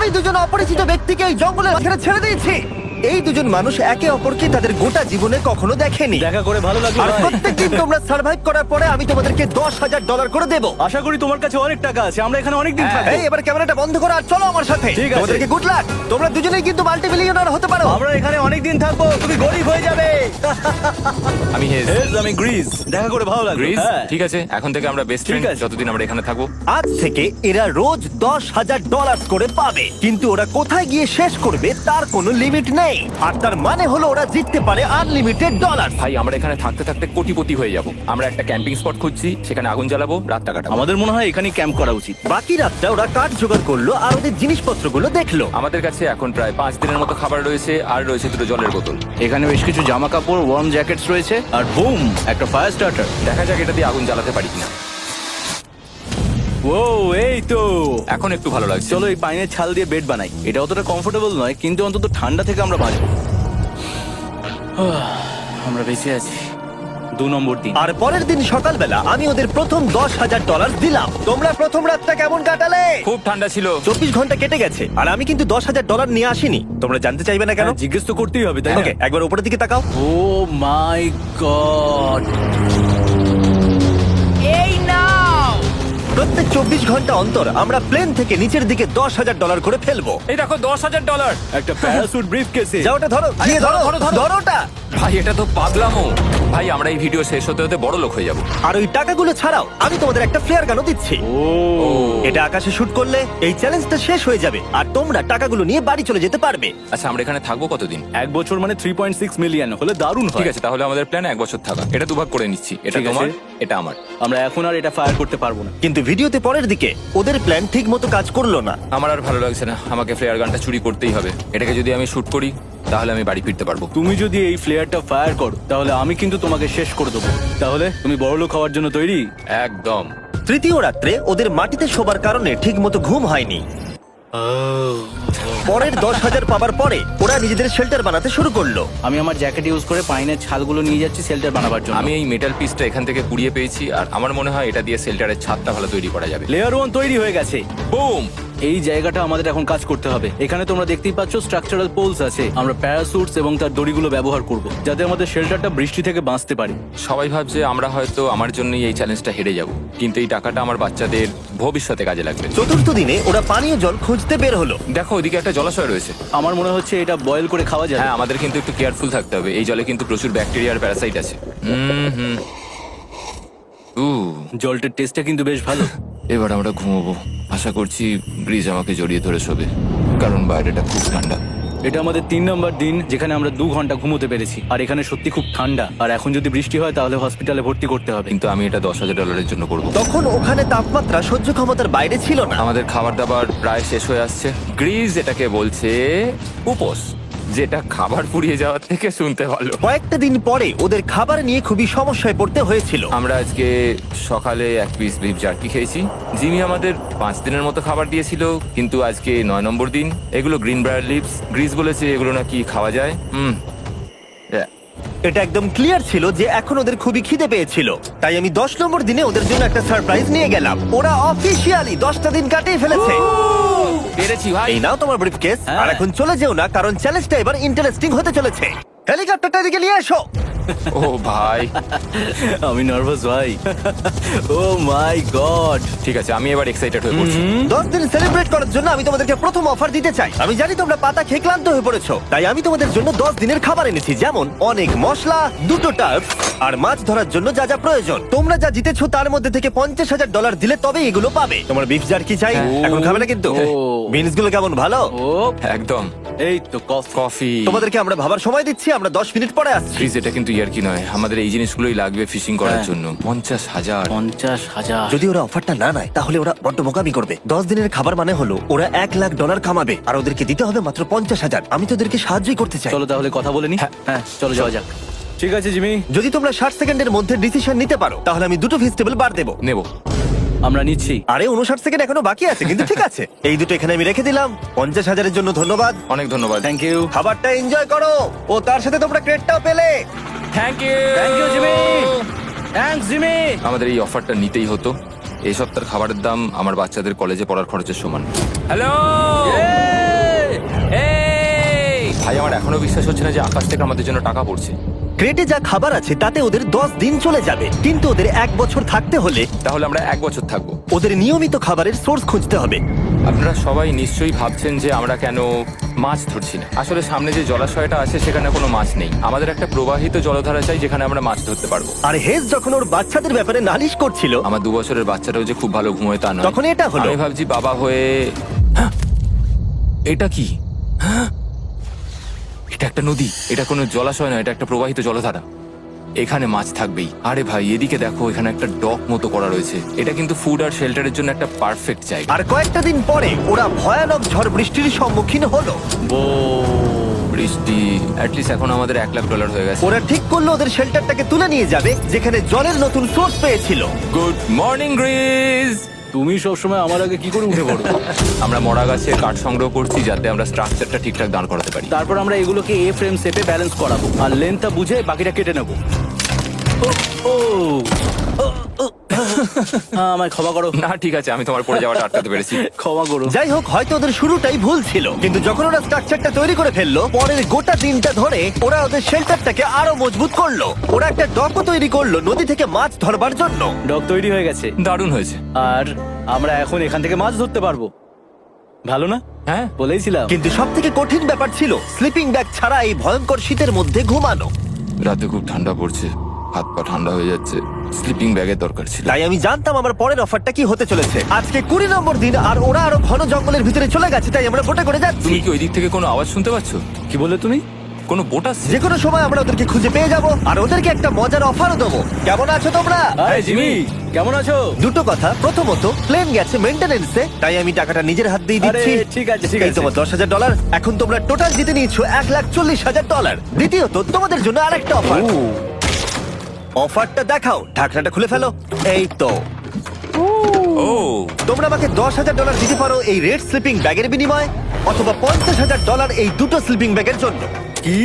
আমি দুজন অপরিচিত ব্যক্তিকে এই জঙ্গলের মাঝখানে ছেড়ে দিয়েছি। এই দুজন মানুষ একে অপরকে তাদের গোটা জীবনে কখনো দেখেনি। দেখা করে ভালো লাগলো আর ভাই। প্রত্যেকদিন তোমরা সার্ভাইভ করার পরে আমি তোমাদেরকে $10,000 করে দেবো। আশা করি তোমার কাছে অনেক টাকা আছে, আমরা এখানে অনেক দিন থাকবো। এই এবার ক্যামেরাটা বন্ধ করো আর চলো আমার সাথে। ঠিক আছে। তোমাদেরকে গুড লাক। তোমরা দুজনেই কিন্তু মাল্টিমিলিয়নার হতে পারো। আমরা এখানে অনেক দিন থাকবো, তুমি গরিব হয়ে যাবে। আমি হেজ। আমি গ্রিস। দেখা করে ভালো লাগলো। গ্রিস, হ্যাঁ। ঠিক আছে, এখন থেকে আমরা বেস্ট ফ্রেন্ড আছে। যতদিন আমরা এখানে থাকবো। আজ থেকে এরা রোজ $10,000 করে পাবে, কিন্তু ওরা কোথায় গিয়ে শেষ করবে তার কোনো লিমিট নেই। আর তার মানে হলো ওরা জিততে পারে আনলিমিটেড ডলার। ভাই আমরা এখানে থাকতে থাকতে কোটিপতি হয়ে যাব। আমরা একটা ক্যাম্পিং স্পট খুঁজছি, সেখানে আগুন জ্বালাবো, রাতটা কাটাবো। আমাদের মনে হয় এখানে ক্যাম্প করা উচিত। বাকি রাতটা ওরা কাঠ জোগাড় করলো আর ওদের জিনিসপত্রগুলো দেখলো। আমাদের কাছে এখন প্রায় 5 দিনের মতো খাবার রয়েছে, আর রয়েছে 2 জলের বোতল। এখানে বেশ কিছু জামা কাপড়, ওয়ার্ম জ্যাকেটস রয়েছে, আর বুম, একটা ফায়ার স্টার্টার। দেখা যাক এটা দিয়ে আগুন জ্বালাতে পারি কিনা। ও এই তো এখন একটু ভালো লাগছে। চলো এই পাইনের ছাল দিয়ে বেড বানাই। এটা অতটা কমফোর্টেবল নয়, কিন্তু অন্তত ঠান্ডা থেকে আমরা বাঁচবো। আমরা বেঁচে আছি। 2 নম্বর দিন। আর পরের দিন সকালবেলা আমি ওদের প্রথম $10,000 দিলাম। তোমরা প্রথম রাতটা কেমন কাটালে? খুব ঠান্ডা ছিল। 24 ঘন্টা কেটে গেছে আর আমি কিন্তু $10,000 নিয়ে আসিনি। তোমরা জানতে চাইবে না কেন? হ্যাঁ, জিজ্ঞেস তো করতেই হবে, তাই না? ওকে, একবার উপরের দিকে তাকাও। ও মাই গড! প্রত্যেক 24 ঘন্টা অন্তর আমরা প্লেন থেকে নিচের দিকে $10,000 করে ফেলবো। এই দেখো $10,000। একটা প্যারাসুট ব্রিফকেসে। যাও ওটা ধরো, গিয়ে ধরো, ধরো ওটা। ভাই এটা তো পাগলামো। ভাই আমরা এই ভিডিও শেষ হতে হতে বড় লোক হয়ে যাব। আর ওই টাকাগুলো ছাড়াও আমি তোমাদের একটা ফ্লেয়ার গানও দিচ্ছি। ও এটা আকাশে শুট করলে এই চ্যালেঞ্জটা শেষ হয়ে যাবে আর তোমরা টাকাগুলো নিয়ে বাড়ি চলে যেতে পারবে। আচ্ছা আমরা এখানে থাকবো কতদিন? 1 বছর মানে 3.6 মিলিয়ন হলে দারুণ হয়। ঠিক আছে, তাহলে আমাদের প্ল্যান 1 বছর থাকা। এটা দুভাগ করে নিচ্ছি, এটা ঠিক আছে। তোমার, এটা আমার। আমরা এখন আর এটা ফায়ার করতে পারবো না। কিন্তু ভিডিওতে পরের দিকে ওদের প্ল্যান ঠিক মতো কাজ করলো না। আমার আর ভালো লাগছে না, আমাকে ফ্লেয়ার গানটা চুরি করতেই হবে। এটাকে যদি আমি শুট করি তাহলে আমি বাড়ি ফিরতে পারবো। তুমি যদি এই ফ্লেয়ারটা ফায়ার করো তাহলে আমি কিন্তু তোমাকে শেষ করে দেবো। তাহলে তুমি বড়লোক হওয়ার জন্য তৈরি? একদম। তৃতীয় রাত্রে ওদের মাটিতে শোবার কারণে ঠিক মতো ঘুম হয়নি। পরের 10,000 পাবার পরে ওরা নিজেদের শেল্টার বানাতে শুরু করলো। আমি আমার জ্যাকেট ইউজ করে পাইনের ছালগুলো নিয়ে যাচ্ছি শেল্টার বানাবার জন্য। আমি এই মেটাল পিসটা এখান থেকে কুড়িয়ে পেয়েছি, আর আমার মনে হয় এটা দিয়ে শেল্টারের ছাদটা ভালো তৈরি করা যাবে। লেয়ার 1 তৈরি হয়ে গেছে। বুম! এই জায়গাটা আমাদের এখন কাজ করতে হবে। এখানে তোমরা দেখতেই পাচ্ছ স্ট্রাকচারাল পোলস আছে। আমরা প্যারাসুটস এবং তার দড়িগুলো ব্যবহার করব যাতে আমাদের শেল্টারটা বৃষ্টি থেকে বাঁচতে পারি। সবাই ভাবছে আমরা হয়তো আমার জন্যই এই চ্যালেঞ্জটা হেরে যাব, কিন্তু এই টাকাটা আমার বাচ্চাদের ভবিষ্যতে কাজে লাগবে। চতুর্থ দিনে ওরা পানীয় জল খুঁজতে বের হলো। দেখো ওইদিকে একটা জলাশয় রয়েছে। আমার মনে হচ্ছে এটা বয়েল করে খাওয়া যায়। হ্যাঁ, আমাদের কিন্তু একটু কেয়ারফুল থাকতে হবে। এই জলে কিন্তু প্রচুর ব্যাকটেরিয়া আর প্যারাসাইট আছে। জলটার টেস্টটা কিন্তু বেশ ভালো। এবার আমরা ঘুমোবো। আশা করছি ব্রিজ আমাকে জড়িয়ে ধরে শোবে, কারণ বাইরেটা খুব ঠান্ডা। এটা আমাদের 3 নম্বর দিন যেখানে আমরা 2 ঘন্টা ঘুমোতে পেরেছি। আর এখানে সত্যি খুব ঠান্ডা। আর এখন যদি বৃষ্টি হয় তাহলে হসপিটালে ভর্তি করতে হবে। কিন্তু আমি এটা $10,000 জন্য করব। তখন ওখানে তাপমাত্রা সহ্য ক্ষমতার বাইরে ছিল না। আমাদের খাবার দাবার প্রায় শেষ হয়ে আসছে। গ্রিজ এটাকে বলছে উপোস, যেটা খাবার পুড়িয়ে যাওয়ার থেকে শুনতে ভালো। কয়েকটা দিন পরে ওদের খাবার নিয়ে খুবই সমস্যায় পড়তে হয়েছিল। আমরা আজকে সকালে 1 পিস বিফ জার্কি খেয়েছি। জিমি আমাদের 5 দিনের মতো খাবার দিয়েছিল, কিন্তু আজকে 9 নম্বর দিন। এগুলো গ্রিন ব্রায়ার লিভস। গ্রিজ বলেছে এগুলো নাকি খাওয়া যায়। এটা একদম ক্লিয়ার ছিল যে এখন ওদের খুবই খিদে পেয়েছিল। তাই আমি 10 নম্বর দিনে ওদের জন্য একটা সারপ্রাইজ নিয়ে গেলাম। ওরা অফিসিয়ালি 10টা দিন কাটিয়ে ফেলেছে। পেরেছি ভাই। এই নাও তোমার ব্রিফকেস। হ্যাঁ। আর এখন চলে যেও না, কারণ চ্যালেঞ্জটা এবার ইন্টারেস্টিং হতে চলেছে। হেলিকপ্টারটা এদিকে নিয়ে এসো। ও ভাই, আমি নার্ভাস ভাই। ও মাই গড! ঠিক আছে, আমি এবার এক্সাইটেড হয়ে পড়ছি। 10 দিন সেলিব্রেট করার জন্য আমি তোমাদেরকে প্রথম অফার দিতে চাই। আমি জানি তোমরা পাতা খেয়ে ক্লান্ত হয়ে পড়েছো, তাই আমি তোমাদের জন্য 10 দিনের খাবার এনেছি, যেমন অনেক মশলা, 2টো টার্ফ আর মাছ ধরার জন্য যা যা প্রয়োজন। তোমরা যা জিতেছো তার মধ্যে থেকে $50,000 দিলে তবে এগুলো পাবে। তোমার বিফ জার্কি চাই? এখন খাবে না কিন্তু? বিনস গুলো কেমন ভালো? ও একদম। এই তো কফি। তোমাদেরকে আমরা ভাবার সময় দিচ্ছি, আমরা 10 মিনিট পরে আসছি। ফ্রিজ, এটা কিন্তু ইয়ার কি নয়, আমাদের এই জিনিসগুলোই লাগবে ফিশিং করার হ্যাঁ। জন্য। 50,000। 50,000। যদি ওরা অফারটা না নেয় তাহলে ওরা বড্ড বোকামি করবে। 10 দিনের খাবার মানে হলো ওরা $1,00,000 কামাবে আর ওদেরকে দিতে হবে মাত্র 50,000। আমি তো ওদেরকে সাহায্যই করতে চাই। চলো তাহলে কথা বলে নি। হ্যাঁ চলো যাওয়া যাক। ঠিক আছে জিমি, যদি তোমরা 60 সেকেন্ডের মধ্যে ডিসিশন নিতে পারো তাহলে আমি 2টো ভেজিটেবল বার দেবো। নেব। আমরা নিচ্ছি। আরে 59 সেকেন্ড এখনো বাকি আছে, কিন্তু ঠিক আছে। এই দুটো এখানে আমি রেখে দিলাম। 50,000-এর জন্য ধন্যবাদ। অনেক ধন্যবাদ। Thank you. খাবারটা এনজয় করো। ও তার সাথে তোমরা ক্রেডটাও পেলে। Thank you. Thank you Jimmy. Thanks Jimmy. আমাদের এই অফারটা নিতেই হতো। এই সপ্তাহের খাবারের দাম আমার বাচ্চাদের কলেজে পড়ার খরচের সমান। হ্যালো। আমার এখনো বিশ্বাস হচ্ছে না যে আকাশ থেকে আমাদের জন্য টাকা পড়ছে। ক্রেটে যা খাবার আছে তাতে ওদের 10 দিন চলে যাবে, কিন্তু ওদের 1 বছর থাকতে হলে তাহলে আমরা 1 বছর থাকবো। ওদের নিয়মিত খাবারের সোর্স খুঁজতে হবে। আপনারা সবাই নিশ্চয়ই ভাবছেন যে আমরা কেন মাছ ধরছি না। আসলে সামনে যে জলাশয়টা আছে সেখানে কোনো মাছ নেই। আমাদের একটা প্রবাহিত জলধারা চাই যেখানে আমরা মাছ ধরতে পারবো। আর হেজ যখন ওর বাচ্চাদের ব্যাপারে নালিশ করছিল, আমার 2 বছরের বাচ্চাটাও যে খুব ভালো ঘুমোয় তা নয়। তখন এটা হলো। আমি ভাবছি বাবা হয়ে হ্যাঁ! এটা কি? হ্যাঁ! এটা একটা নদী, এটা কোনো জলাশয় নয়, এটা একটা প্রবাহিত জলধারা। এখানে মাছ থাকবেই। আরে ভাই এদিকে দেখো, এখানে একটা ডক মতো করা রয়েছে। এটা কিন্তু ফুড আর শেল্টারের জন্য একটা পারফেক্ট জায়গা। আর কয়েকটা দিন পরে ওরা ভয়ানক ঝড় বৃষ্টির সম্মুখীন হলো। বৃষ্টি অ্যাটলিস্ট এখন আমাদের $1,00,000 হয়ে গেছে। ওরা ঠিক করলো ওদের শেল্টারটাকে তুলে নিয়ে যাবে, যেখানে জলের নতুন সোর্স পেয়েছিল। Good morning Greece. তুমি সবসময় আমার আগে কি করে উঠে পড়ো? আমরা মরা গাছে কাঠ সংগ্রহ করছি যাতে আমরা স্ট্রাকচারটা ঠিকঠাক দাঁড় করাতে পারি। তারপর আমরা এগুলোকে এ ফ্রেম শেপে ব্যালেন্স করাবো আর লেন্থটা বুঝে বাকিটা কেটে নেবো। আমায় ক্ষমা করো। না ঠিক আছে, আমি তোমার পড়ে যাওয়াটা আটকাতে পেরেছি। ক্ষমা করো। যাই হোক, হয়তো ওদের শুরুটাই ভুল ছিল, কিন্তু যখন ওরা স্ট্রাকচারটা তৈরি করে ফেললো, পরের গোটা দিনটা ধরে ওরা ওদের শেল্টারটাকে আরো মজবুত করলো। ওরা একটা ডকও তৈরি করলো নদী থেকে মাছ ধরবার জন্য। ডক তৈরি হয়ে গেছে দারুণ হয়েছে। আর আমরা এখন এখান থেকে মাছ ধরতে পারবো। ভালো না? হ্যাঁ বলেইছিলাম। কিন্তু সব থেকে কঠিন ব্যাপার ছিল স্লিপিং ব্যাগ ছাড়া এই ভয়ঙ্কর শীতের মধ্যে ঘুমানো। রাতে খুব ঠান্ডা পড়ছে, হাত পা ঠান্ডা হয়ে যাচ্ছে। স্লিপিং ব্যাগের দরকার ছিল। তাই আমি জানতাম আমার পরের অফারটা কি হতে চলেছে। আজকে 20 নম্বর দিন, আর ওরা আরো ঘন জঙ্গলের ভিতরে চলে গেছে, তাই আমরা বোটে করে যাচ্ছি। তুমি কি ওই দিক থেকে কোনো আওয়াজ শুনতে পাচ্ছ? কি বললে তুমি? কোনো বোট আসছে? যে কোনো সময় আমরা ওদেরকে খুঁজে পেয়ে যাব, আর ওদেরকে একটা মজার অফারও দেবো। কেমন আছো তোমরা? আরে জিমি, কেমন আছো? দুটো কথা, প্রথমত প্লেন গেছে মেইনটেনেন্সে, তাই আমি টাকাটা নিজের হাত দিয়ে দিচ্ছি। আরে, ঠিক আছে, ঠিক এই আছে। তোমার $10,000। এখন তোমরা টোটাল জিতে নিয়েছো $1,40,000। দ্বিতীয়ত তোমাদের জন্য আরেকটা অফার। অফারটা দেখাও, ঢাকনাটা খুলে ফেলো। এই তো ও তোমরা আমাকে $10,000 দিতে পারো এই রেড স্লিপিং ব্যাগের বিনিময়ে, অথবা $50,000 এই দুটো স্লিপিং ব্যাগের জন্য। কি?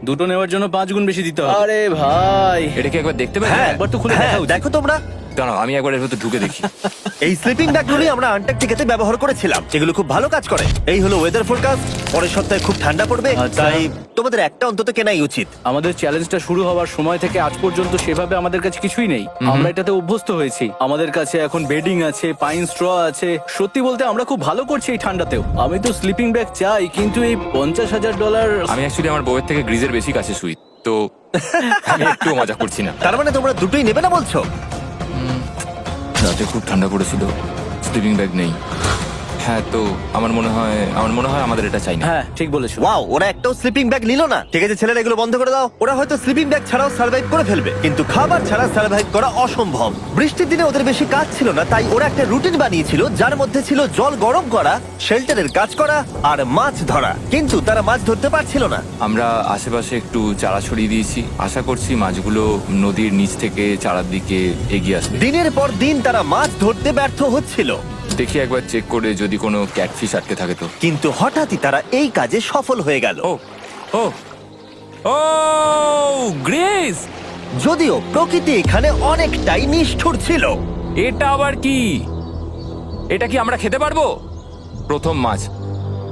দুটো নেওয়ার জন্য 5 গুণ বেশি দিতে হবে? আরে ভাই, এটা কি একবার দেখতে পাচ্ছ? হ্যাঁ একবার তো খুলে হ্যাঁ, দেখা উচিত। দেখো তোমরা। দাঁড়াও আমি একবার এর ভেতর ঢুকে দেখি। এই স্লিপিং ব্যাগগুলি আমরা আন্টার্কটিকাতে ব্যবহার করেছিলাম, এগুলো খুব ভালো কাজ করে। এই হলো ওয়েদার ফোরকাস্ট, পরের সপ্তাহে খুব ঠান্ডা পড়বে, আচ্ছা। তাই তোমাদের একটা অন্তত কেনাই উচিত। আমাদের চ্যালেঞ্জটা শুরু হওয়ার সময় থেকে আজ পর্যন্ত সেভাবে আমাদের কাছে কিছুই নেই। আমরা এটাতে অভ্যস্ত হয়েছি। আমাদের কাছে এখন বেডিং আছে, পাইন স্ট্র আছে। সত্যি বলতে আমরা খুব ভালো করছি এই ঠান্ডাতেও। আমি তো স্লিপিং ব্যাগ চাই, কিন্তু এই $50,000। আমি অ্যাকচুয়ালি আমার বউয়ের থেকে গ্রিজের বেশি কাছে শুই, তো আমি একটু মজা করছি না। তার মানে তোমরা দুটোই নেবে না বলছো? রাতে খুব ঠান্ডা পড়েছিল, স্লিপিং ব্যাগ নেই। হ্যাঁ, তো আমার মনে হয় আমাদের এটা চাই না। হ্যাঁ, ঠিক বলেছো। ওয়াও, ওরা একটাও স্লিপিং ব্যাগ নিল না। ঠিক আছে ছেলেরা, এগুলো বন্ধ করে দাও। ওরা হয়তো স্লিপিং ব্যাগ ছাড়াও সার্ভাইভ করে ফেলবে, কিন্তু খাবার ছাড়া সার্ভাইভ করা অসম্ভব। বৃষ্টির দিনে ওদের বেশি কাজ ছিল না, তাই ওরা একটা রুটিন বানিয়েছিল যার মধ্যে ছিল জল গরম করা, শেল্টারের কাজ করা আর মাছ ধরা। কিন্তু তারা মাছ ধরতে পারছিল না। আমরা আশেপাশে একটু চারা ছড়িয়ে দিয়েছি, আশা করছি মাছগুলো নদীর নিচ থেকে চারার দিকে এগিয়ে আসবে। দিনের পর দিন তারা মাছ ধরতে ব্যর্থ হচ্ছিল, দেখি একবার চেক করে যদি কোনো ক্যাটফিশ আটকে থাকে তো। কিন্তু হঠাৎই তারা এই কাজে সফল হয়ে গেল। ও ও ও গ্রেস, যদিও প্রকৃতি এখানে অনেকটাই নিষ্ঠুর ছিল। এটা আবার কি? এটা কি আমরা খেতে পারবো? প্রথম মাছ,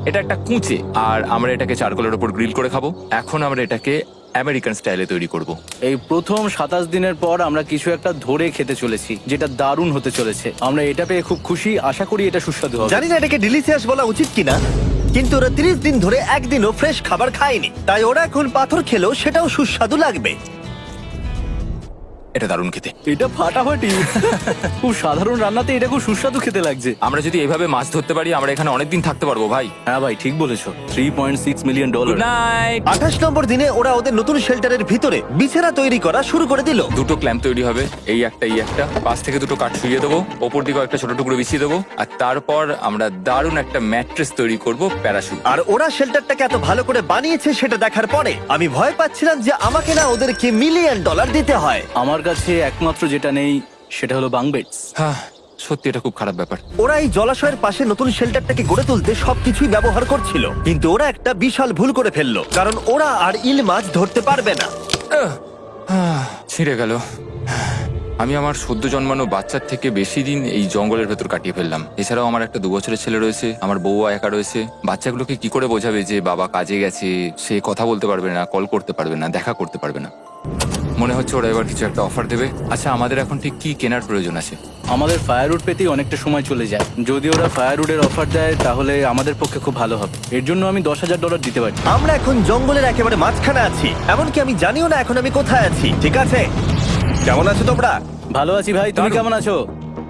এটা একটা কুঁচে, আর আমরা এটাকে চারকোলের উপর গ্রিল করে খাবো। এখন আমরা এটাকে আমেরিকান স্টাইলে তৈরি করব। এই প্রথম 27 দিনের পর আমরা কিছু একটা ধরে খেতে চলেছি, যেটা দারুণ হতে চলেছে। আমরা এটা পেয়ে খুব খুশি, আশা করি এটা সুস্বাদু হবে। জানি না এটাকে ডিলিশিয়াস বলা উচিত কিনা, কিন্তু ওরা 30 দিন ধরে একদিনও ফ্রেশ খাবার খায়নি, তাই ওরা এখন পাথর খেলেও সেটাও সুস্বাদু লাগবে। এটা দারুণ খেতে। এটা ফাটাফাটি। খুব সাধারণ রান্নাতে এটা খুব সুস্বাদু খেতে লাগছে। আমরা যদি এভাবে মাছ ধরতে পারি আমরা এখানে অনেকদিন থাকতে পারবো ভাই। হ্যাঁ ভাই, ঠিক বলেছো। $3.6 মিলিয়ন। Good night. 28 নম্বর দিনে ওরা ওদের নতুন শেল্টারের ভিতরে বিছানা তৈরি করা শুরু করে দিল। দুটো ক্ল্যাম্প তৈরি হবে, এই একটা, পাশ থেকে দুটো কাঠ শুইয়ে দেবো, ওপর দিকেও একটা ছোট টুকরো বিছিয়ে দেবো, আর তারপর আমরা দারুণ একটা ম্যাট্রেস তৈরি করব, প্যারাশুট। আর ওরা শেল্টারটাকে এত ভালো করে বানিয়েছে সেটা দেখার পরে আমি ভয় পাচ্ছিলাম যে আমাকে না ওদেরকে $1 মিলিয়ন দিতে হয়। আমার কাছে একমাত্র যেটা নেই সেটা হলো বাঙ্ক বেডস। হ্যাঁ, সত্যি এটা খুব খারাপ ব্যাপার। ওরা এই জলাশয়ের পাশে নতুন শেল্টারটাকে গড়ে তুলতে সবকিছুই ব্যবহার করছিল, কিন্তু ওরা একটা বিশাল ভুল করে ফেললো, কারণ ওরা আর ইল মাছ ধরতে পারবে না। ছিঁড়ে গেল। আমি আমার সদ্য জন্মানো বাচ্চার থেকে বেশি দিন এই জঙ্গলের ভেতর কাটিয়ে ফেললাম। এছাড়াও আমার একটা 2 বছরের ছেলে রয়েছে, আমার বউ একা রয়েছে। বাচ্চাগুলোকে কি করে বোঝাবে যে বাবা কাজে গেছে, সে কথা বলতে পারবে না, কল করতে পারবে না, দেখা করতে পারবে না। মনে হচ্ছে ওরা এবার কিছু একটা অফার দেবে। আচ্ছা, আমাদের এখন ঠিক কি কেনার প্রয়োজন আছে? আমাদের ফায়ারউড পেতেই অনেকটা সময় চলে যায়। যদি ওরা ফায়ারউডের অফার দেয় তাহলে আমাদের পক্ষে খুব ভালো হবে। এর জন্য আমি $10,000 দিতে পারি। আমরা এখন জঙ্গলের একেবারে মাঝখানে আছি, এমনকি আমি জানিও না এখন আমি কোথায় আছি। ঠিক আছে, কেমন আছো তোমরা? ভালো আছি ভাই, তুমি দারুণ। কেমন আছো?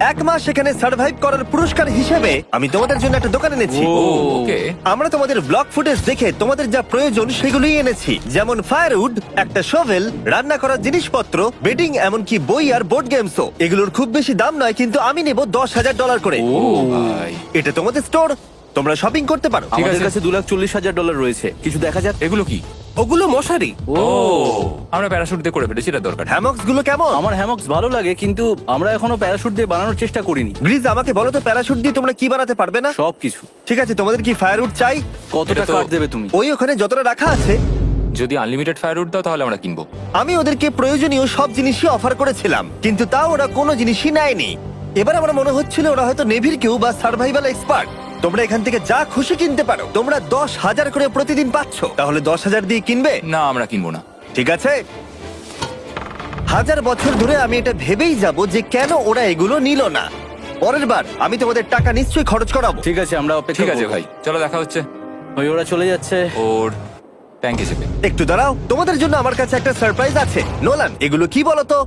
1 মাস এখানে সার্ভাইভ করার পুরস্কার হিসেবে আমি তোমাদের জন্য একটা দোকান এনেছি। ও, ওকে। আমরা তোমাদের ব্লগ ফুটেজ দেখে তোমাদের যা প্রয়োজন সেগুলোই এনেছি, যেমন ফায়ারউড, একটা শোভেল, রান্না করার জিনিসপত্র, বেডিং, এমনকি বই আর বোর্ড গেমসও। এগুলোর খুব বেশি দাম নয়, কিন্তু আমি নেব $10,000 করে। ও ভাই, এটা তোমাদের স্টোর, তোমরা শপিং করতে পারো। ঠিক আমাদের আছে। কাছে $2,40,000 রয়েছে। কিছু দেখা যাক। এগুলো কি? ওগুলো মশারি। ও, আমরা প্যারাশুট দিয়ে করে ফেলেছি, এটা দরকার। হ্যামক্স গুলো কেমন? আমার হ্যামক্স ভালো লাগে, কিন্তু আমরা এখনো প্যারাশুট দিয়ে বানানোর চেষ্টা করিনি। গ্রিজ, আমাকে বলো তো, প্যারাশুট দিয়ে তোমরা কি বানাতে পারবে না? সবকিছু। ঠিক আছে, তোমাদের কি ফায়ারউড চাই? কতটা এটা তো- কাট দেবে তুমি? ওই ওখানে যতটা রাখা আছে। যদি আনলিমিটেড ফায়ারউড দাও তাহলে আমরা কিনবো। আমি ওদেরকে প্রয়োজনীয় সব জিনিসই অফার করেছিলাম, কিন্তু তাও ওরা কোনো জিনিসই নেয়নি। এবার আমার মনে হচ্ছিল ওরা হয়তো নেভির কেউ বা সার্ভাইভাল এক্সপার্ট। তোমরা এখান থেকে যা খুশি কিনতে পারো। তোমরা 10,000 করে প্রতিদিন পাচ্ছ, তাহলে 10,000 দিয়ে কিনবে? না, আমরা কিনবো না। ঠিক আছে। 1000 বছর ধরে আমি এটা ভেবেই যাব যে কেন ওরা এগুলো নিল না। পরের বার আমি তোমাদের টাকা নিশ্চয়ই খরচ করাবো। ঠিক আছে, আমরা অপেক্ষা ঠিক আছে করব। ভাই, চলো দেখা হচ্ছে। ওই ওরা চলে যাচ্ছে। ওর ব্যাংকে যাবে। একটু দাঁড়াও, তোমাদের জন্য আমার কাছে একটা সারপ্রাইজ আছে। নোলান, এগুলো কি বলো তো?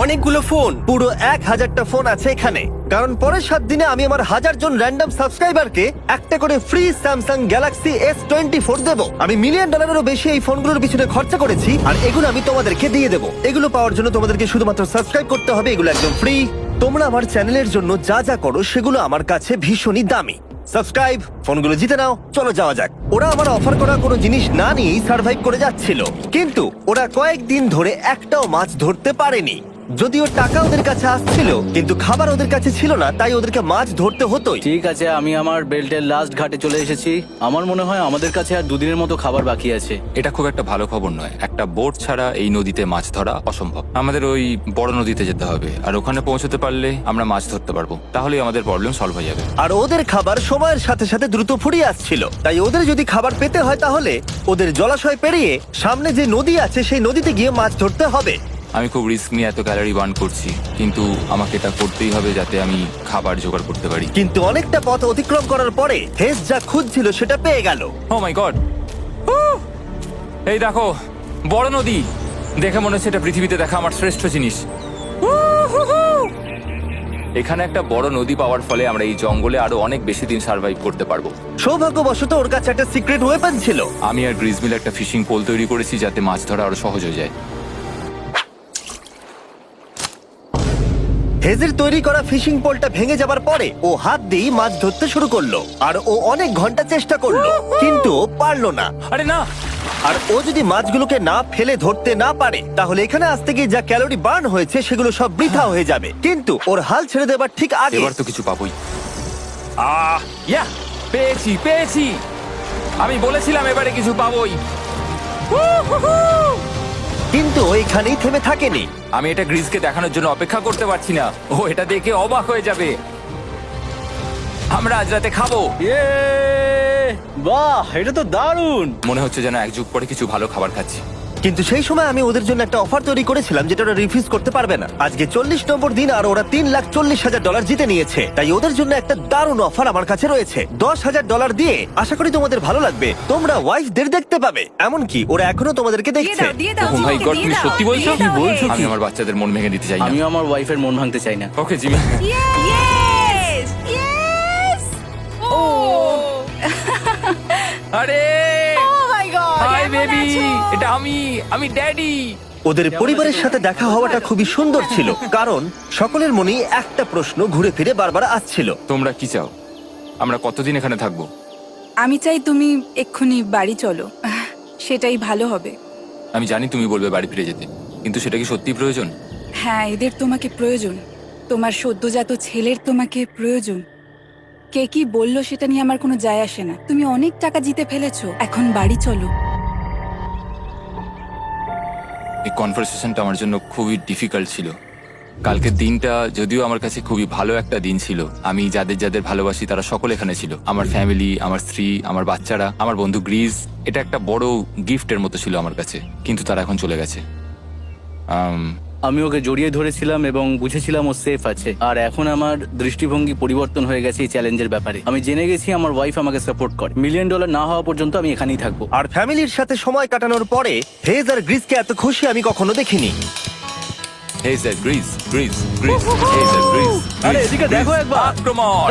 অনেকগুলো ফোন, পুরো 1000টা ফোন আছে এখানে। কারণ পরের 7 দিনে আমি আমার 1000 জন র্যান্ডম সাবস্ক্রাইবারকে একটা করে ফ্রি স্যামসাং গ্যালাক্সি S24 দেবো। আমি $1 মিলিয়নেরও বেশি এই ফোনগুলোর পিছনে খরচা করেছি, আর এগুলো আমি তোমাদেরকে দিয়ে দেবো। এগুলো পাওয়ার জন্য তোমাদেরকে শুধুমাত্র সাবস্ক্রাইব করতে হবে, এগুলো একদম ফ্রি। তোমরা আমার চ্যানেলের জন্য যা যা করো সেগুলো আমার কাছে ভীষণই দামি। সাবস্ক্রাইব, ফোনগুলো জিতে নাও। চলো যাওয়া যাক। ওরা আমার অফার করা কোনো জিনিস না নিয়েই সার্ভাইভ করে যাচ্ছিল, কিন্তু ওরা কয়েকদিন ধরে একটাও মাছ ধরতে পারেনি। যদিও টাকা ওদের কাছে আসছিল, কিন্তু খাবার ওদের কাছে ছিল না, তাই ওদেরকে মাছ ধরতে হতোই। ঠিক আছে, আমি আমার বেল্টের লাস্ট ঘাটে চলে এসেছি। আমার মনে হয় আমাদের কাছে আর 2 দিনের মতো খাবার বাকি আছে। এটা খুব একটা ভালো খবর নয়। একটা বোট ছাড়া এই নদীতে মাছ ধরা অসম্ভব। আমাদের ওই বড় নদীতে যেতে হবে, আর ওখানে পৌঁছতে পারলে আমরা মাছ ধরতে পারবো। তাহলেই আমাদের প্রবলেম সলভ হয়ে যাবে। আর ওদের খাবার সময়ের সাথে সাথে দ্রুত ফুরিয়ে আসছিল, তাই ওদের যদি খাবার পেতে হয় তাহলে ওদের জলাশয় পেরিয়ে সামনে যে নদী আছে সেই নদীতে গিয়ে মাছ ধরতে হবে। আমি খুব রিস্ক নিয়ে এত ক্যালোরি বার্ন করছি, কিন্তু আমাকে এটা করতেই হবে যাতে আমি খাবার জোগাড় করতে পারি। কিন্তু অনেকটা পথ অতিক্রম করার পরে হেস যা খুঁজছিল সেটা পেয়ে গেল। ও মাই গড, এই দেখো বড় নদী। দেখে মনে হচ্ছে এটা পৃথিবীতে দেখা আমার শ্রেষ্ঠ জিনিস। এখানে একটা বড় নদী পাওয়ার ফলে আমরা এই জঙ্গলে আরো অনেক বেশি দিন সার্ভাইভ করতে পারবো। সৌভাগ্যবশত ওর কাছে একটা সিক্রেট ওয়েপন ছিল। আমি আর গ্রিজমিল একটা ফিশিং পোল তৈরি করেছি যাতে মাছ ধরা আরো সহজ হয়ে যায়। হেজের তৈরি করা ফিশিং পোলটা ভেঙে যাবার পরে ও হাত দিয়ে মাছ ধরতে শুরু করলো, আর ও অনেক ঘন্টা চেষ্টা করলো, কিন্তু ও পারলো না। আরে না, আর ও যদি মাছগুলোকে না ফেলে ধরতে না পারে তাহলে এখানে আসতে গিয়ে যা ক্যালোরি বার্ন হয়েছে সেগুলো সব বৃথা হয়ে যাবে। কিন্তু ওর হাল ছেড়ে দেবার ঠিক আগে এবার তো কিছু পাবোই। ইয়া, পেয়েছি পেয়েছি। আমি বলেছিলাম এবারে কিছু পাবোই। কিন্তু ও এখানেই থেমে থাকেনি। আমি এটা গ্রিজকে দেখানোর জন্য অপেক্ষা করতে পারছি না। ও এটা দেখে অবাক হয়ে যাবে। আমরা আজ রাতে খাবো। ইয়ে, বাহ, এটা তো দারুণ। মনে হচ্ছে যেন এক যুগ পরে কিছু ভালো খাবার খাচ্ছি। কিন্তু সেই সময় আমি ওদের জন্য একটা অফার তৈরি করেছিলাম যেটা ওরা রিফিউজ করতে পারবে না। আজকে 40 নম্বর দিন আর ওরা $3,40,000 জিতে নিয়েছে, তাই ওদের জন্য একটা দারুণ অফার আমার কাছে রয়েছে। $10,000 দিয়ে আশা করি তোমাদের ভালো লাগবে। তোমরা ওয়াইফদের দেখতে পাবে, এমনকি ওরা এখনো তোমাদেরকে দেখছে। ও মাই গড, তুমি সত্যি বলছো? কি বলছো? আমি আমার বাচ্চাদের মন ভেঙে দিতে চাই না। আমি আমার ওয়াইফের মন ভাঙতে চাই না। Okay Jimmy. Yes! Yes! Oh! আরে Oh my God! হাই কেমন বেবি, আছো? এটা আমি ড্যাডি। ওদের পরিবারের সাথে দেখা হওয়াটা খুবই সুন্দর ছিল, কারণ সকলের মনেই একটা প্রশ্ন ঘুরে ফিরে বারবার আসছিল। তোমরা কি চাও? আমরা কতদিন এখানে থাকবো? আমি চাই তুমি এক্ষুনি বাড়ি চলো, সেটাই ভালো হবে। আমি জানি তুমি বলবে বাড়ি ফিরে যেতে, কিন্তু সেটা কি সত্যি প্রয়োজন? হ্যাঁ, এদের তোমাকে প্রয়োজন। তোমার সদ্যজাত ছেলের তোমাকে প্রয়োজন। কে কি বললো সেটা নিয়ে আমার কোনো যায় আসে না। তুমি অনেক টাকা জিতে ফেলেছো, এখন বাড়ি চলো। এই কনভারসেশনটা আমার জন্য খুবই ডিফিকাল্ট ছিল। কালকের দিনটা যদিও আমার কাছে খুবই ভালো একটা দিন ছিল। আমি যাদের যাদের ভালোবাসি তারা সকলে এখানে ছিল, আমার ফ্যামিলি, আমার স্ত্রী, আমার বাচ্চারা, আমার বন্ধু গ্রিস। এটা একটা বড় গিফটের মতো ছিল আমার কাছে, কিন্তু তারা এখন চলে গেছে। আমি ওকে জড়িয়ে ধরেছিলাম এবং বুঝেছিলাম ও সেফ আছে। আর এখন আমার দৃষ্টিভঙ্গি পরিবর্তন হয়ে গেছে এই চ্যালেঞ্জের ব্যাপারে। আমি জেনে গেছি আমার ওয়াইফ আমাকে সাপোর্ট করে। $1 মিলিয়ন না হওয়া পর্যন্ত আমি এখানেই থাকবো। আর ফ্যামিলির সাথে সময় কাটানোর পরে হেজ আর গ্রিসকে এত খুশি আমি কখনো দেখিনি। Hey sir, Greece, Greece, Greece, hey sir, Greece, আরে গ্রিস, এদিকে দেখো গ্রিস, একবার। আক্রমণ!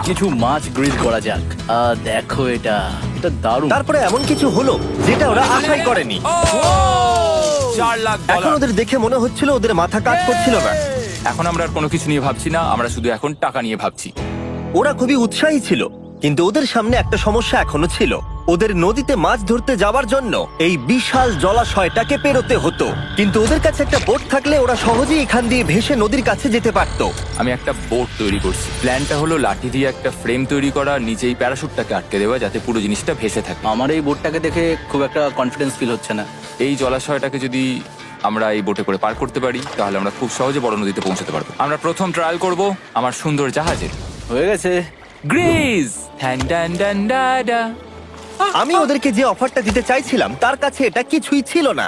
কিছু মাছ গ্রিল করা যাক। দেখো এটা দারুণ। তারপরে এমন কিছু হলো যেটা ওরা আশাই করেনি। ও! 4 লাখ এখন ডলার। ওদের দেখে মনে হচ্ছিল ওদের মাথা কাজ করছিল না। এখন আমরা আর কোনো কিছু নিয়ে ভাবছি না, আমরা শুধু এখন টাকা নিয়ে ভাবছি। ওরা খুবই উৎসাহী ছিল, কিন্তু ওদের সামনে একটা সমস্যা এখনো ছিল। ওদের নদীতে মাছ ধরতে যাওয়ার জন্য এই বিশাল জলাশয়টাকে পেরোতে হতো, কিন্তু ওদের কাছে একটা বোট থাকলে ওরা সহজেই এখান দিয়ে ভেসে নদীর কাছে যেতে পারতো। আমি একটা বোট তৈরি করছি। প্ল্যানটা হলো লাঠি দিয়ে একটা ফ্রেম তৈরি করা, নিচেই প্যারাশুটটাকে আটকে দেওয়া, যাতে পুরো জিনিসটা ভেসে থাকে। আমার এই বোটটাকে দেখে খুব একটা কনফিডেন্স ফিল হচ্ছে না। এই জলাশয়টাকে যদি আমরা এই বোটে করে পার করতে পারি তাহলে আমরা খুব সহজে বড় নদীতে পৌঁছতে পারবো। আমরা প্রথম ট্রায়াল করব আমার সুন্দর জাহাজের। হয়ে গেছে। গ্রিস! হ্যান ডান ডান ডা ডা। আমি ওদেরকে যে অফারটা দিতে চাইছিলাম তার কাছে এটা কিছুই ছিল না।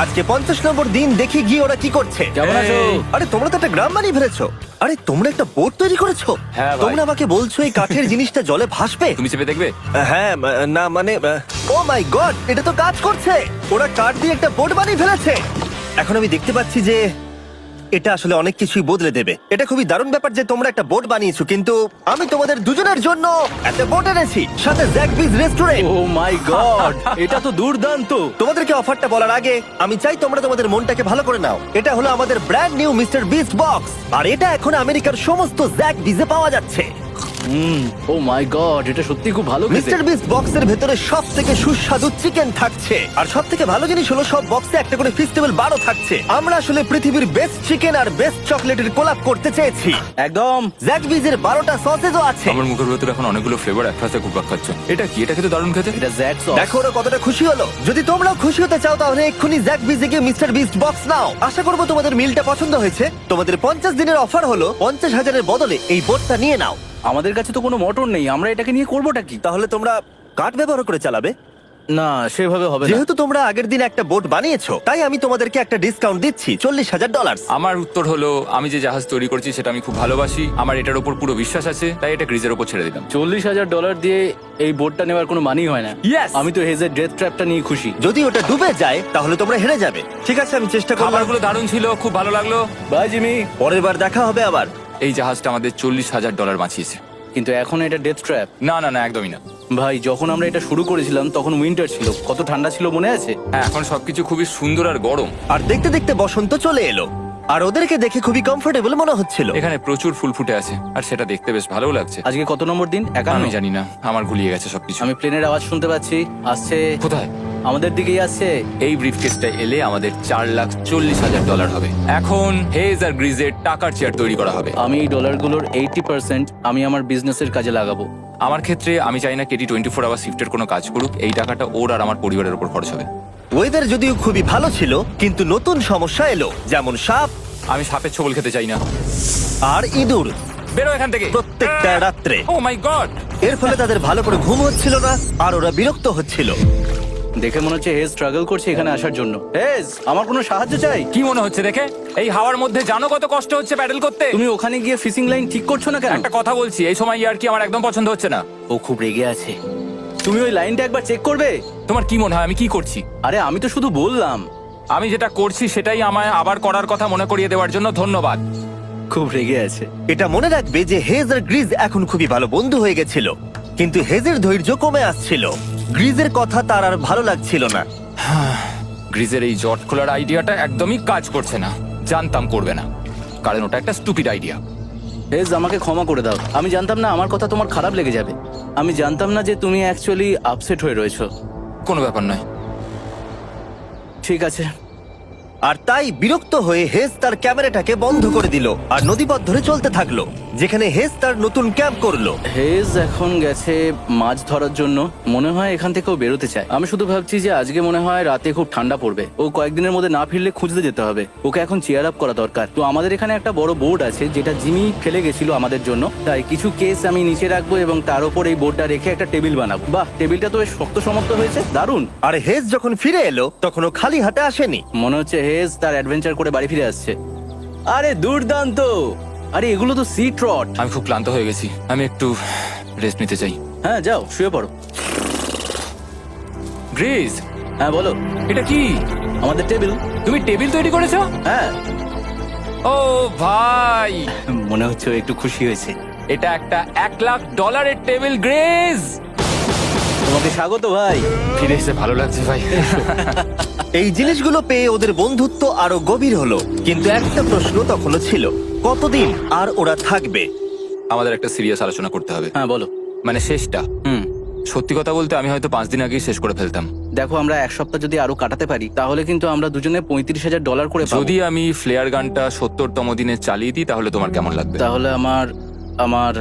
আজকে 50 নম্বর দিন, দেখি গিয়ে ওরা কি করছে। কেমন আছো? আরে তোমরা তো একটা গ্রাম বানিয়ে ফেলেছো। আরে তোমরা একটা বোট তৈরি করেছো? হ্যাঁ ভাই। তোমরা আমাকে বলছো এই কাঠের জিনিসটা জলে ভাসবে? তুমি চেপে দেখবে? হ্যাঁ, না মানে, ও মাই গড, এটা তো কাজ করছে। ওরা কাঠ দিয়ে একটা বোট বানিয়ে ফেলেছে। এখন আমি দেখতে পাচ্ছি যে এটা আসলে অনেক কিছুই বদলে দেবে। এটা খুবই দারুণ ব্যাপার যে তোমরা একটা বোট বানিয়েছো, কিন্তু আমি তোমাদের দুজনের জন্য একটা বোট এনেছি, সাথে জ্যাকবিজ রেস্টুরেন্ট। ও মাই গড, এটা তো দুর্দান্ত। তোমাদেরকে অফারটা বলার আগে আমি চাই তোমরা তোমাদের মনটাকে ভালো করে নাও। এটা হলো আমাদের brand new Mister Beast box, আর এটা এখন আমেরিকার সমস্ত জ্যাক বিজে পাওয়া যাচ্ছে। ও মাই গড, এটা সত্যি খুব ভালো খেতে। মিস্টার বিস্ট বক্সের ভেতরে সব থেকে সুস্বাদু চিকেন থাকছে, আর সব থেকে ভালো জিনিস হলো সব বক্সে একটা করে ফেস্টিভ্যাল বারও থাকছে। আমরা আসলে পৃথিবীর বেস্ট চিকেন আর বেস্ট চকলেটের কোলাপ করতে চেয়েছি। একদম। জ্যাক বিজের 12টা সসেজও আছে। আমার মুখের ভেতরে এখন অনেকগুলো ফ্লেভার একসাথে ঘুরপাক খাচ্ছে। এটা কি? এটা খেতে দারুণ খেতে। এটা জ্যাক সস। দেখো ওরা কতটা খুশি হলো। যদি তোমরাও খুশি হতে চাও তাহলে এক্ষুনি জ্যাক বিজে গিয়ে মিস্টার বিস্ট বক্স নাও। আশা করবো তোমাদের মিলটা পছন্দ হয়েছে। তোমাদের 50 দিনের অফার হলো 50,000-এর বদলে এই বোটটা নিয়ে নাও। আমাদের কাছে তো কোনো মোটর নেই, আমরা এটাকে নিয়ে করবোটা কি? তাহলে তোমরা কাঠ ব্যবহার করে চালাবে? না, সেভাবে হবে না। যেহেতু তোমরা আগের দিন একটা বোট বানিয়েছো, তাই আমি তোমাদেরকে একটা ডিসকাউন্ট দিচ্ছি, $40,000। আমার উত্তর হলো, আমি যে জাহাজ তৈরি করছি সেটা আমি খুব ভালোবাসি, আমার এটার উপর পুরো বিশ্বাস আছে, তাই এটা গ্রিজের উপর ছেড়ে দিলাম। $40,000 দিয়ে এই বোটটা নেওয়ার কোনো মানেই হয় না। Yes! আমি তো হেজের ডেথ ট্র্যাপটা নিয়ে খুশি। যদি ওটা ডুবে যায় তাহলে তোমরা হেরে যাবে। ঠিক আছে, আমি চেষ্টা করব। খাবারগুলো দারুণ ছিল, খুব ভালো লাগলো। Bye Jimmy. পরের বার দেখা হবে আবার। এই জাহাজটা আমাদের $40,000 বাঁচিয়েছে। কিন্তু এখন এটা ডেথ ট্র্যাপ। না না না, একদমই না। ভাই, যখন আমরা এটা শুরু করেছিলাম তখন উইন্টার ছিল, কত ঠান্ডা ছিল মনে আছে? হ্যাঁ, এখন সবকিছু খুবই সুন্দর আর গরম। আর দেখতে দেখতে বসন্ত চলে এলো, আর ওদেরকে দেখে খুবই কমফোর্টেবল মনে হচ্ছিল। এখানে প্রচুর ফুল ফুটে আছে আর সেটা দেখতে বেশ ভালো লাগছে। আজকে কত নম্বর দিন? 51। আমি জানি না, আমার গুলিয়ে গেছে সবকিছু। আমি প্লেনের আওয়াজ শুনতে পাচ্ছি, আসছে। কোথায়? আমাদের দিকেই আসছে। এই ব্রিফকেসটা এলে আমাদের $4,40,000 হবে। এখন হেজ আর গ্রিজের টাকার চেয়ার তৈরি করা হবে। আমি এই ডলারগুলোর 80% আমি আমার বিজনেসের কাজে লাগাবো। আমার ক্ষেত্রে আমি চাই না কেটি 24 আওয়ার শিফটের কোনো কাজ করুক। এই টাকাটা ওর আর আমার পরিবারের উপর খরচ হবে। ওয়েদার যদিও খুবই ভালো ছিল, কিন্তু নতুন সমস্যা এলো, যেমন সাপ আমি সাপের ছোবল খেতে চাই না। আর ইঁদুর বেরো এখান থেকে প্রত্যেকটা রাত্রে। ও মাই গড! এর ফলে তাদের ভালো করে ঘুম হচ্ছিল না, আর ওরা বিরক্ত হচ্ছিল। দেখে মনে হচ্ছে হেজ স্ট্রাগল করছে এখানে আসার জন্য। হেজ, আমার কোনো সাহায্য চাই? কি মনে হচ্ছে দেখে? এই হাওয়ার মধ্যে জানো কত কষ্ট হচ্ছে প্যাডেল করতে? তুমি ওখানে গিয়ে ফিশিং লাইন ঠিক করছো না কেন? একটা কথা বলছি, এই সময় ইয়ার কি আমার একদম পছন্দ হচ্ছে না। ও খুব রেগে আছে। তুমি ওই লাইনটা একবার চেক করবে? তোমার কি মনে হয় আমি কি করছি? আরে আমি তো শুধু বললাম। আমি যেটা করছি সেটাই আমায় আবার করার কথা মনে করিয়ে দেওয়ার জন্য ধন্যবাদ। খুব রেগে আছে। এটা মনে রাখবে যে হেজ আর গ্রিজ এখন খুবই ভালো বন্ধু হয়ে গেছিল, কিন্তু হেজের ধৈর্য কমে আসছিল। গ্রিজের কথা তার আর ভালো লাগছিল না। গ্রিজের এই জট খোলার আইডিয়াটা একদমই কাজ করছে না। জানতাম করবে না, কারণ ওটা একটা স্টুপিড আইডিয়া। হেজ, আমাকে ক্ষমা করে দাও। আমি জানতাম না আমার কথা তোমার খারাপ লেগে যাবে। আমি জানতাম না যে তুমি অ্যাকচুয়ালি আপসেট হয়ে রয়েছো। কোনো ব্যাপার নয়। ঠিক আছে। আর তাই বিরক্ত হয়ে হেজ তার ক্যামেরাটাকে বন্ধ করে দিল আর নদীপথ ধরে চলতে থাকলো। যেখানে হেজ তার নতুন ক্যাম্প করলো। হেজ এখন গেছে মাছ ধরার জন্য, মনে হয় এখান থেকেও বেরোতে চায়। আমি শুধু ভাবছি যে আজকে মনে হয় রাতে খুব ঠান্ডা পড়বে, ও কয়েকদিনের মধ্যে না ফিরলে খুঁজতে যেতে হবে। ওকে এখন চিয়ার আপ করা দরকার। তো আমাদের এখানে একটা বড় বোর্ড আছে যেটা জিমি ফেলে গেছিল আমাদের জন্য, তাই কিছু কেস আমি নিচে রাখবো এবং তার উপর এই বোর্ডটা রেখে একটা টেবিল বানাবো। বাহ, টেবিলটা তো বেশ শক্ত সমর্থ হয়েছে, দারুণ। আর হেজ যখন ফিরে এলো তখন ও খালি হাতে আসেনি। মনে হচ্ছে হেজ তার অ্যাডভেঞ্চার করে বাড়ি ফিরে আসছে। আরে দুর্দান্ত! আরে এগুলো তো সি ট্রট। আমি খুব ক্লান্ত হয়ে গেছি, আমি একটু রেস্ট নিতে চাই। হ্যাঁ যাও, শুয়ে পড়ো। গ্রিস, হ্যাঁ বলো। এটা কি? আমাদের টেবিল। তুমি টেবিল তৈরি করেছো? হ্যাঁ। ও ভাই, মনে হচ্ছে ও একটু খুশি হয়েছে। এটা একটা $1,00,000 টেবিল। গ্রিস, তোমাকে স্বাগত ভাই। ফিরে এসে ভালো লাগছে ভাই। এই জিনিসগুলো পেয়ে ওদের বন্ধুত্ব আরো গভীর হলো, কিন্তু একটা প্রশ্ন তখনও ছিল, কতদিন আর ওরা থাকবে? আমাদের একটা সিরিয়াস আলোচনা করতে হবে। হ্যাঁ বলো। মানে শেষটা। সত্যি কথা বলতে আমি হয়তো 5 দিন আগেই শেষ করে ফেলতাম। দেখো, আমরা 1 সপ্তাহ যদি আরো কাটাতে পারি তাহলে কিন্তু আমরা দুজনে $35,000 করে পাবো। যদি আমি ফ্লেয়ার গানটা 70তম দিনে চালিয়ে দিই তাহলে তোমার কেমন লাগবে? তাহলে আমার আমার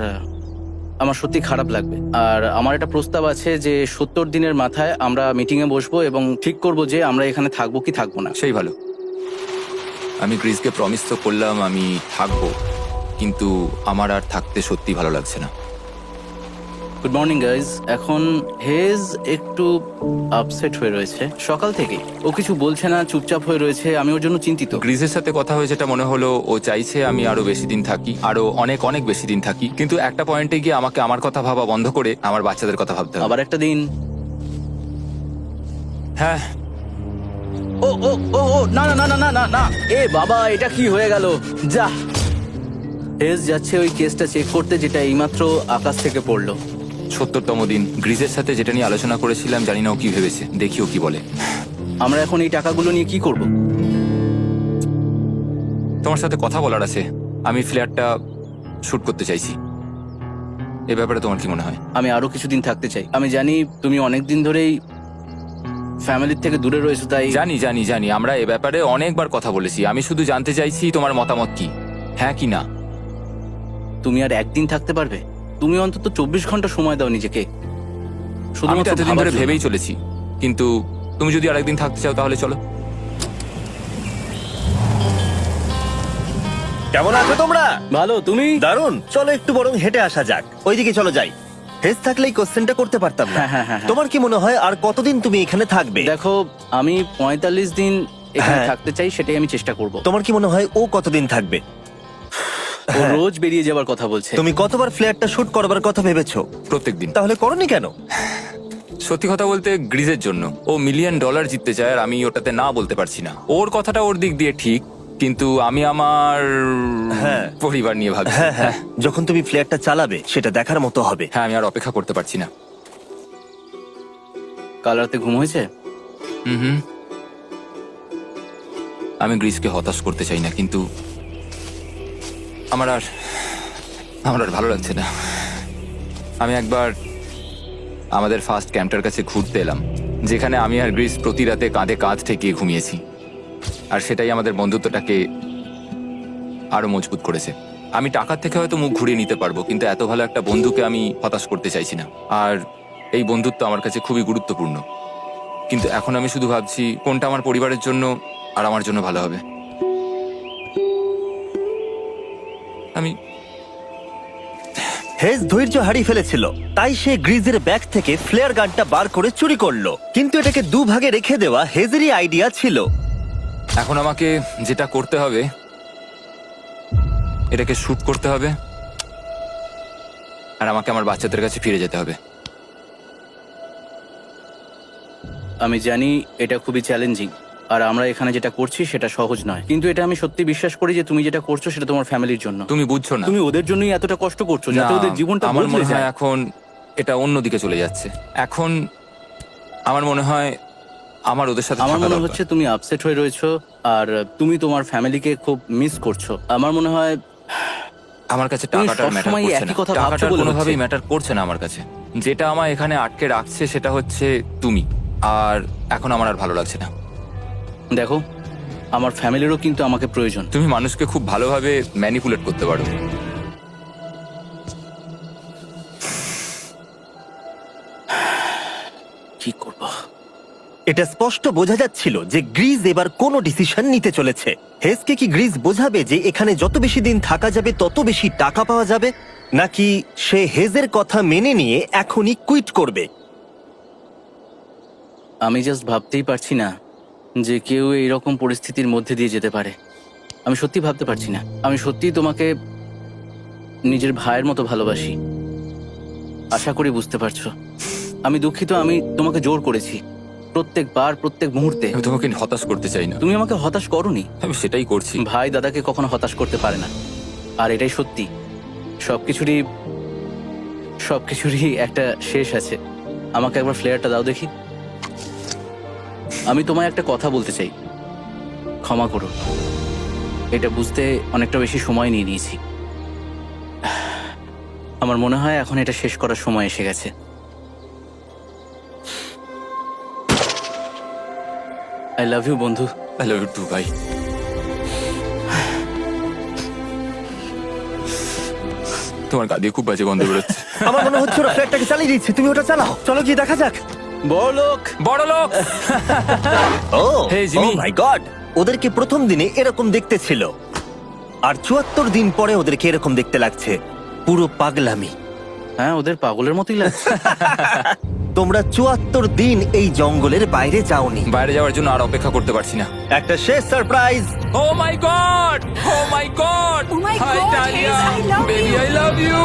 আমার সত্যি খারাপ লাগবে। আর আমার একটা প্রস্তাব আছে যে 70 দিনের মাথায় আমরা মিটিং এ বসবো এবং ঠিক করব যে আমরা এখানে থাকবো কি থাকবো না। সেই ভালো। আমি গ্রিসকে প্রমিস তো করলাম আমি থাকবো, কিন্তু আমার আর থাকতে সত্যি ভালো লাগছে না। Good morning guys. এখন হেজ একটু আপসেট হয়ে রয়েছে সকাল থেকে। ও কিছু বলছে না, চুপচাপ হয়ে রয়েছে। আমি ওর জন্য চিন্তিত। গ্রিসের সাথে কথা হয়ে যেটা মনে হলো, ও চাইছে আমি আরো বেশি দিন থাকি, আরো অনেক অনেক বেশি দিন থাকি। কিন্তু একটা পয়েন্টে গিয়ে আমাকে আমার কথা ভাবা বন্ধ করে আমার বাচ্চাদের কথা ভাবতে হবে। আবার একটা দিন। হ্যাঁ। ও ও ও ও না না না না না না না, এ বাবা, এটা কি হয়ে গেল? যা, হেজ যাচ্ছে ওই কেসটা চেক করতে যেটা এইমাত্র আকাশ থেকে পড়লো। 70তম দিন। গ্রিসের সাথে যেটা নিয়ে আলোচনা করেছিলাম, জানি না ও কি ভেবেছে, দেখি ও কি বলে। আমরা এখন এই টাকাগুলো নিয়ে কি করব? তোমার সাথে কথা বলার আছে। আমি ফ্ল্যাটটা শুট করতে চাইছি। এ ব্যাপারে তোমার কি মনে হয়? আমি আরো কিছুদিন থাকতে চাই। আমি জানি তুমি অনেকদিন ধরেই ফ্যামিলির থেকে দূরে রয়েছো, তাই জানি জানি জানি, আমরা এ ব্যাপারে অনেকবার কথা বলেছি। আমি শুধু জানতে চাইছি তোমার মতামত কি, হ্যাঁ কি না। তুমি আর একদিন থাকতে পারবে? তুমি অন্তত 24 ঘন্টা সময় দাও নিজেকে। আমি তো শুধুমাত্র এতদিন ভাবার ধরে জন্য। ভেবেই চলেছি, কিন্তু তুমি যদি আরেকদিন থাকতে চাও তাহলে চলো। কেমন আছো তোমরা? ভালো, তুমি? দারুণ। চলো একটু বরং হেঁটে আসা যাক, ওইদিকে চলো যাই। হেজ থাকলে এই কোশ্চেনটা করতে পারতাম না। হ্যাঁ। তোমার কি মনে হয় আর কতদিন তুমি এখানে থাকবে? দেখো, আমি 45 দিন এখানে হ্যাঁ। থাকতে চাই, সেটাই আমি চেষ্টা করব। তোমার কি মনে হয় ও কতদিন থাকবে? ও রোজ বেরিয়ে যাবার কথা বলছে। তুমি কতবার ফ্ল্যাটটা শুট করবার কথা ভেবেছো? প্রত্যেকদিন। তাহলে করনি কেন? সত্যি কথা বলতে গ্রিজের জন্য। ও $1,000,000 জিততে চায় আর আমি ওটাতে না বলতে পারছি না। ওর কথাটা ওর দিক দিয়ে ঠিক, কিন্তু আমি আমার হ্যাঁ। পরিবার নিয়ে ভাবছি। হ্যাঁ, যখন তুমি ফ্ল্যাটটা চালাবে সেটা দেখার মতো হবে। হ্যাঁ, আমি আর অপেক্ষা করতে পারছি না। কাল রাতে ঘুম হয়েছে? হুম। আমি গ্রিসকে হতাশ করতে চাই না, কিন্তু আমার আর ভালো লাগছে না। আমি একবার আমাদের ফার্স্ট ক্যাম্পটার কাছে ঘুরতে এলাম, যেখানে আমি আর গ্রিস প্রতি রাতে কাঁধে কাঁধ ঠেকিয়ে ঘুমিয়েছি, আর সেটাই আমাদের বন্ধুত্বটাকে আরো মজবুত করেছে। আমি টাকার থেকে হয়তো মুখ ঘুরিয়ে নিতে পারবো, কিন্তু এত ভালো একটা বন্ধুকে আমি হতাশ করতে চাইছি না। আর এই বন্ধুত্ব আমার কাছে খুবই গুরুত্বপূর্ণ। কিন্তু এখন আমি শুধু ভাবছি কোনটা আমার পরিবারের জন্য আর আমার জন্য ভালো হবে। আমি হেজ ধৈর্য হারিয়ে ফেলেছিল, তাই সে গ্রিজের ব্যাগ থেকে ফ্লেয়ার গানটা বার করে চুরি করলো। কিন্তু এটাকে দুভাগে রেখে দেওয়া হেজেরই আইডিয়া ছিল। এখন আমাকে যেটা করতে হবে, এটাকে শুট করতে হবে, আর আমাকে আমার বাচ্চাদের কাছে ফিরে যেতে হবে। আমি জানি এটা খুবই চ্যালেঞ্জিং, আর আমরা এখানে যেটা করছি সেটা সহজ নয়, কিন্তু এটা আমি সত্যি বিশ্বাস করি যে তুমি যেটা করছো সেটা তোমার ফ্যামিলির জন্য। তুমি বুঝছো না, তুমি ওদের জন্যই এতটা কষ্ট করছো যাতে না, ওদের জীবনটা আমার বদলে মনে হয় যায়। এখন এটা অন্যদিকে চলে যাচ্ছে। এখন আমার মনে হয় আমার ওদের সাথে আমার থাকা মনে দরকার। হচ্ছে তুমি আপসেট হয়ে রয়েছো আর তুমি তোমার ফ্যামিলিকে খুব মিস করছো। আমার মনে হয় আমার কাছে তুমি টাকাটা ম্যাটার সবসময় করছে একই না। কথা ভাবছো টাকাটা বলে কোনোভাবেই হচ্ছে। ম্যাটার করছে না আমার কাছে। যেটা আমার এখানে আটকে রাখছে সেটা হচ্ছে তুমি, আর এখন আমার আর ভালো লাগছে না। দেখো, আমার ফ্যামিলিরও কিন্তু আমাকে প্রয়োজন। তুমি মানুষকে খুব ভালোভাবে ম্যানিপুলেট করতে পারো। কি করব? এটা স্পষ্ট বোঝা যাচ্ছিল যে গ্রিজ এবার কোনো ডিসিশন নিতে চলেছে। হেজকে কি গ্রিজ বোঝাবে যে এখানে যত বেশি দিন থাকা যাবে তত বেশি টাকা পাওয়া যাবে, নাকি সে হেজের কথা মেনে নিয়ে এখনই কুইট করবে? আমি জাস্ট ভাবতেই পারছি না যে কেউ এইরকম পরিস্থিতির মধ্যে দিয়ে যেতে পারে। আমি সত্যি ভাবতে পারছি না। আমি সত্যিই তোমাকে নিজের ভাইয়ের মতো ভালোবাসি। আশা করি বুঝতে পারছো। আমি দুঃখিত, আমি তোমাকে জোর করেছি প্রত্যেকবার, প্রত্যেক মুহূর্তে। আমি তোমাকে হতাশ করতে চাই না, তুমি আমাকে হতাশ করোনি। আমি সেটাই করছি। ভাই দাদাকে কখনো হতাশ করতে পারে না, আর এটাই সত্যি। সবকিছুরই একটা শেষ আছে। আমাকে একবার ফ্লেয়ারটা দাও দেখি। আমি তোমায় একটা কথা বলতে চাই, ক্ষমা করো। এটা বুঝতে অনেকটা বেশি সময় নিয়ে নিয়েছি। আমার মনে হয় এখন এটা শেষ করার সময় এসে গেছে। আই লাভ ইউ বন্ধু। আই লাভ ইউ টু ভাই। তোমার গা দিয়ে খুব বাজে গন্ধ বেরোচ্ছে। আমার মনে হচ্ছে ওরা ফ্ল্যাটটাকে চালিয়ে দিচ্ছে। তুমি ওটা চালাও, চলো গিয়ে দেখা যাক। বড়লোক। বড় লোক। ও Hey, Jimmy. মাই গড, ওদেরকে প্রথম দিনে এরকম দেখতে ছিল, আর ৭৪ দিন পরে ওদেরকে এরকম দেখতে লাগছে। পুরো পাগলামি। হ্যাঁ, ওদের পাগলের মতোই লাগছে। তোমরা ৭৪ দিন এই জঙ্গলের বাইরে যাওনি। বাইরে যাওয়ার জন্য আর অপেক্ষা করতে পারছি না। একটা শেষ surprise. Oh my God, oh my God, Oh my hi God, Dalia, Hayes, I love baby you. I love you.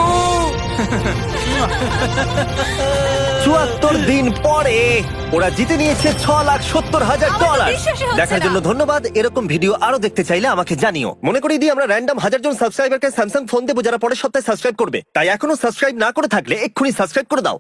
৭৪ দিন পরে ওরা জিতে নিয়েছে $৬,৭০,০০০। বিশ্বাসই হচ্ছে দেখার না। জন্য ধন্যবাদ। এরকম ভিডিও আরো দেখতে চাইলে আমাকে জানিও। মনে করিয়ে দিই, আমরা র্যান্ডম 1000 জন সাবস্ক্রাইবারকে স্যামসাং ফোন দেবো যারা পরের সপ্তাহে সাবস্ক্রাইব করবে। তাই এখনো সাবস্ক্রাইব না করে থাকলে এক্ষুনি সাবস্ক্রাইব করে দাও।